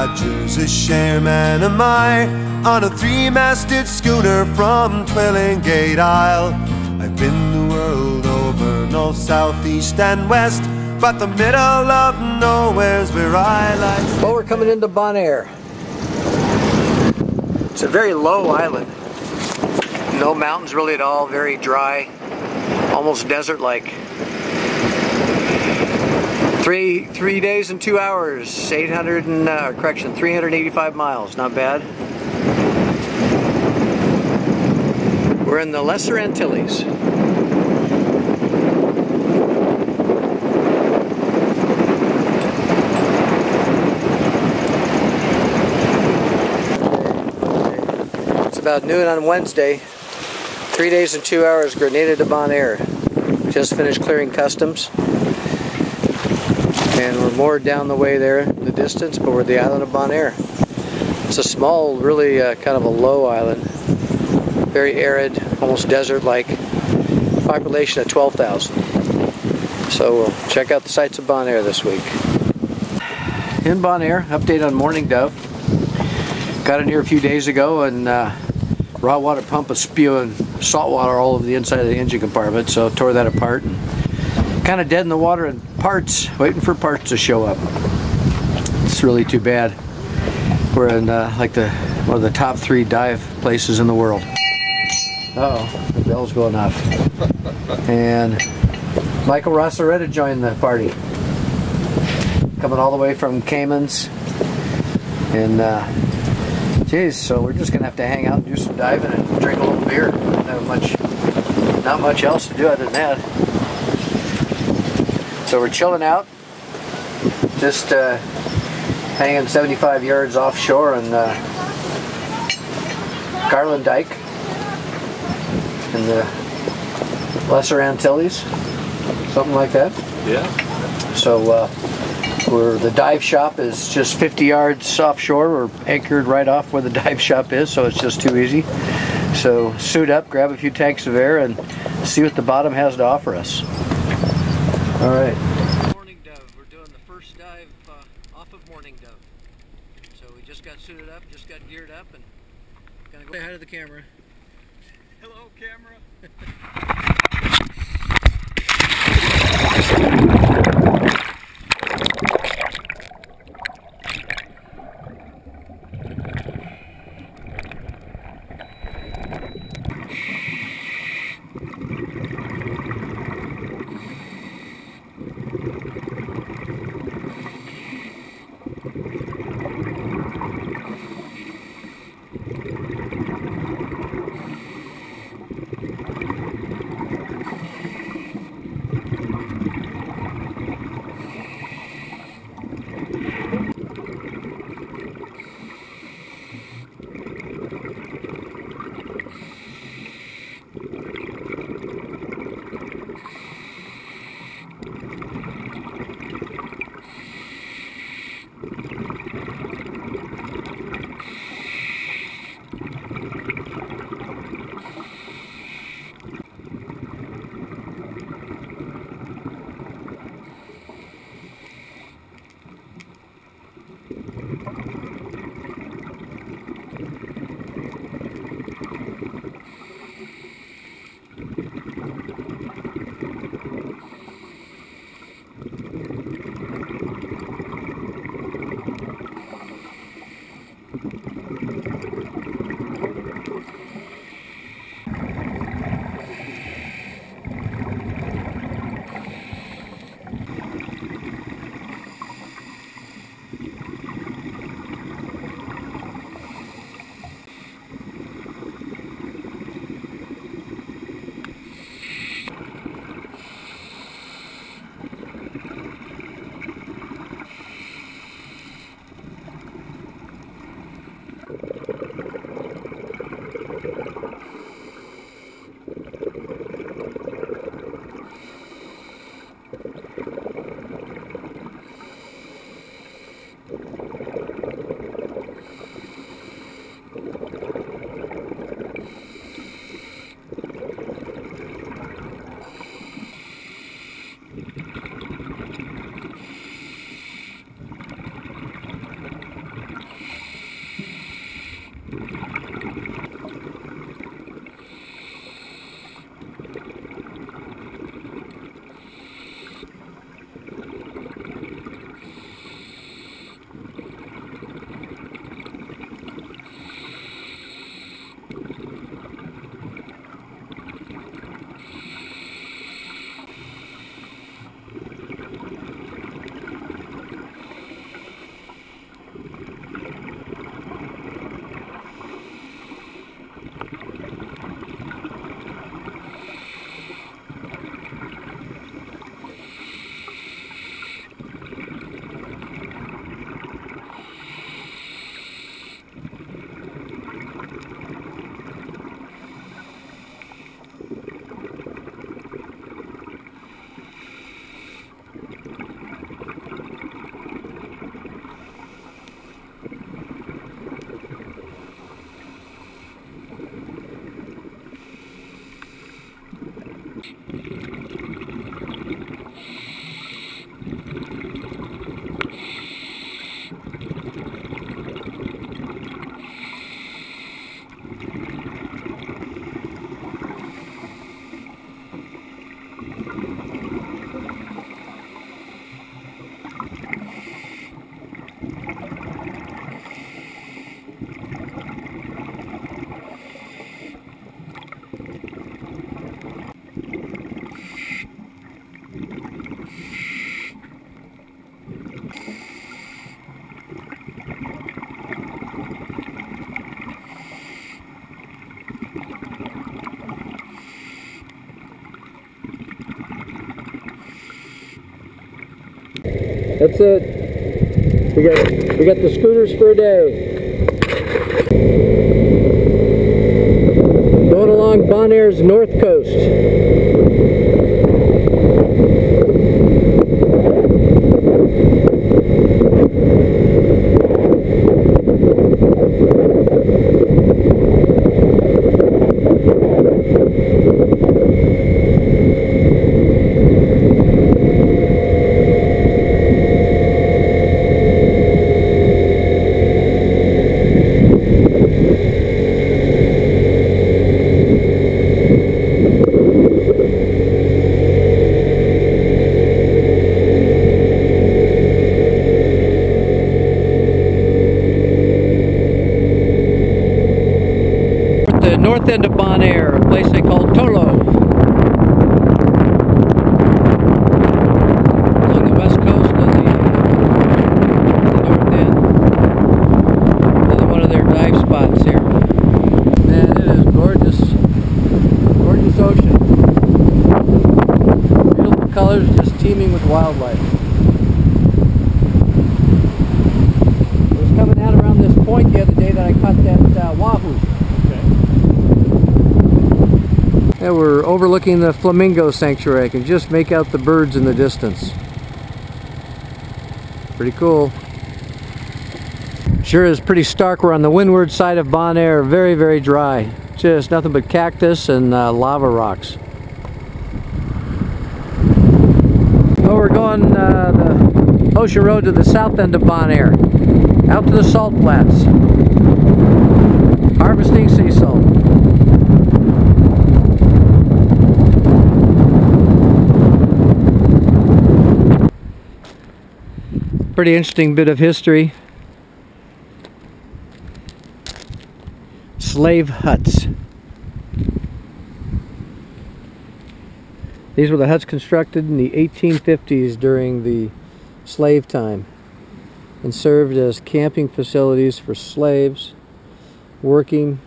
Rogers, a chairman am I, on a three-masted schooner from Twillingate Isle. I've been the world over, north, south, east and west, but the middle of nowhere's where I like. Well, we're coming into Bonaire. It's a very low island. No mountains really at all, very dry, almost desert-like. 3 days and 2 hours, 385 miles, not bad. We're in the Lesser Antilles. It's about noon on Wednesday. 3 days and 2 hours, Grenada to Bonaire. Just finished clearing customs. And we're moored down the way there, the distance, but we're at the island of Bonaire. It's a small, really kind of a low island. Very arid, almost desert-like. Population of 12,000. So we'll check out the sights of Bonaire this week. In Bonaire, update on mourning dove. Got in here a few days ago, and raw water pump was spewing salt water all over the inside of the engine compartment, so tore that apart. And kind of dead in the water in parts, waiting for parts to show up. It's really too bad. We're in like one of the top 3 dive places in the world. Uh-oh, the bell's going off. And Michael Rosaretta joined the party. Coming all the way from Caymans. And geez, so we're just gonna have to hang out and do some diving and drink a little beer. Not much else to do other than that. So we're chilling out, just hanging 75 yards offshore on Garland Dyke in the Lesser Antilles, something like that. Yeah. So the dive shop is just 50 yards offshore. We're anchored right off where the dive shop is, so it's just too easy. So suit up, grab a few tanks of air, and see what the bottom has to offer us. All right. Morning dove. We're doing the first dive off of Morning Dove. So we just got suited up, just got geared up, and gonna go ahead of the camera. Hello, camera. That's it. We got the schooners for a day. Going along Bonaire's north coast. The north end of Bonaire, a place they call Tolo. Along the west coast of the north end. Another one of their dive spots here. Man, it is gorgeous. Gorgeous ocean. Beautiful colors, just teeming with wildlife. I was coming out around this point the other day that I caught that wahoo. Yeah, we're overlooking the flamingo sanctuary. I can just make out the birds in the distance. Pretty cool. Sure is pretty stark. We're on the windward side of Bonaire. Very, very dry. Just nothing but cactus and lava rocks. Well, we're going the ocean road to the south end of Bonaire. Out to the salt flats. Harvesting sea salt. Pretty interesting bit of history. Slave huts. These were the huts constructed in the 1850s during the slave time and served as camping facilities for slaves working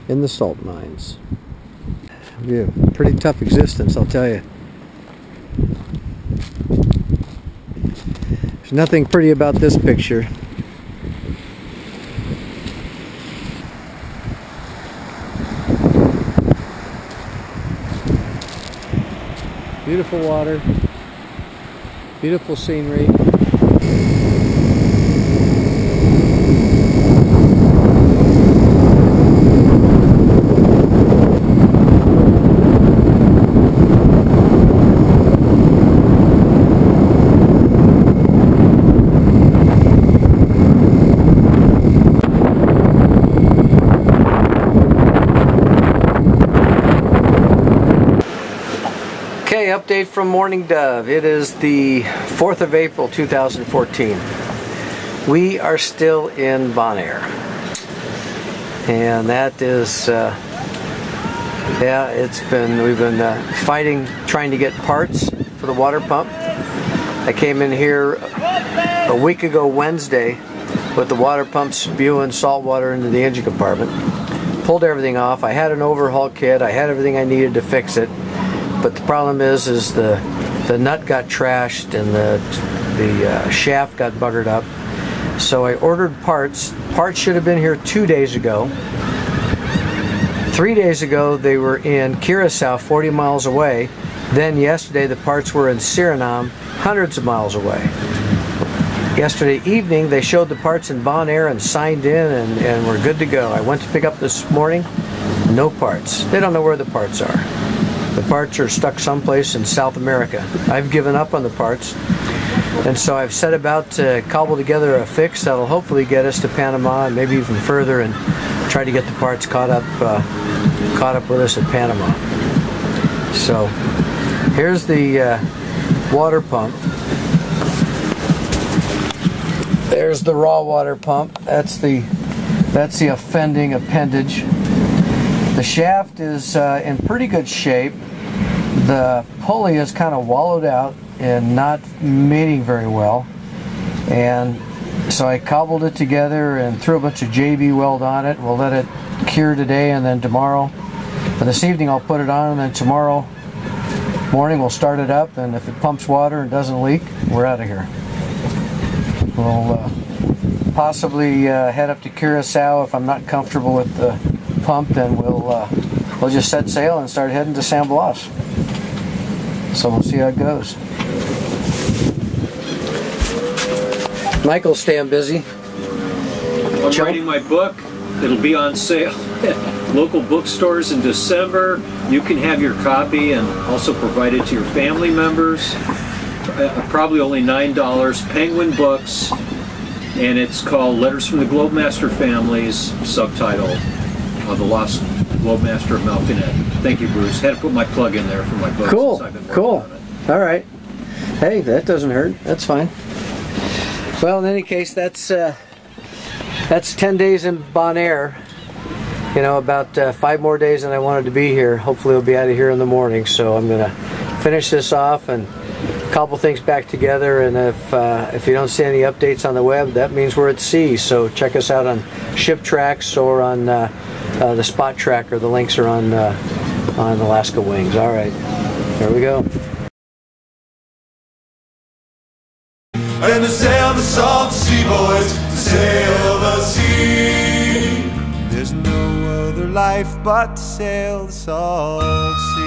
in the salt mines. Yeah, pretty tough existence, I'll tell you. There's nothing pretty about this picture. Beautiful water, beautiful scenery. Okay, update from Morning Dove. It is the 4th of April 2014. We are still in Bonaire. And that is, yeah, we've been fighting, trying to get parts for the water pump. I came in here a week ago Wednesday with the water pump spewing salt water into the engine compartment. Pulled everything off. I had an overhaul kit. I had everything I needed to fix it. But the problem is the nut got trashed and the shaft got buggered up. So I ordered parts. Parts should have been here 2 days ago. 3 days ago they were in Curacao, 40 miles away. Then yesterday the parts were in Suriname, hundreds of miles away. Yesterday evening they showed the parts in Bonaire and signed in and we're good to go. I went to pick up this morning, no parts. They don't know where the parts are. The parts are stuck someplace in South America. I've given up on the parts, and so I've set about to cobble together a fix that'll hopefully get us to Panama and maybe even further, and try to get the parts caught up with us at Panama. So here's the water pump. There's the raw water pump. That's the offending appendage. The shaft is in pretty good shape. The pulley is kind of wallowed out and not mating very well, and so I cobbled it together and threw a bunch of JB weld on it. We'll let it cure today, and then tomorrow, but this evening I'll put it on, and then tomorrow morning we'll start it up, and if it pumps water and doesn't leak, we're out of here. We'll possibly head up to Curacao. If I'm not comfortable with the pump, then we'll just set sail and start heading to San Blas. So we'll see how it goes. Michael's staying busy. I'm writing my book. It'll be on sale at local bookstores in December. You can have your copy and also provide it to your family members. Probably only $9. Penguin Books, and it's called Letters from the Globemaster Families, subtitle The Lost Globemaster of Malcanet. Thank you, Bruce. Had to put my plug in there for my book. Cool, Since I've been cool. on it. All right. Hey, that doesn't hurt. That's fine. Well, in any case, that's 10 days in Bonaire. You know, about 5 more days than I wanted to be here. Hopefully we'll be out of here in the morning. So I'm going to finish this off and cobble things back together. And if you don't see any updates on the web, that means we're at sea. So check us out on Ship Tracks or on the Spot Tracker. The links are on Alaska Wings. All right, here we go. And to sail the salt sea, boys, to sail the sea. There's no other life but to sail the salt sea.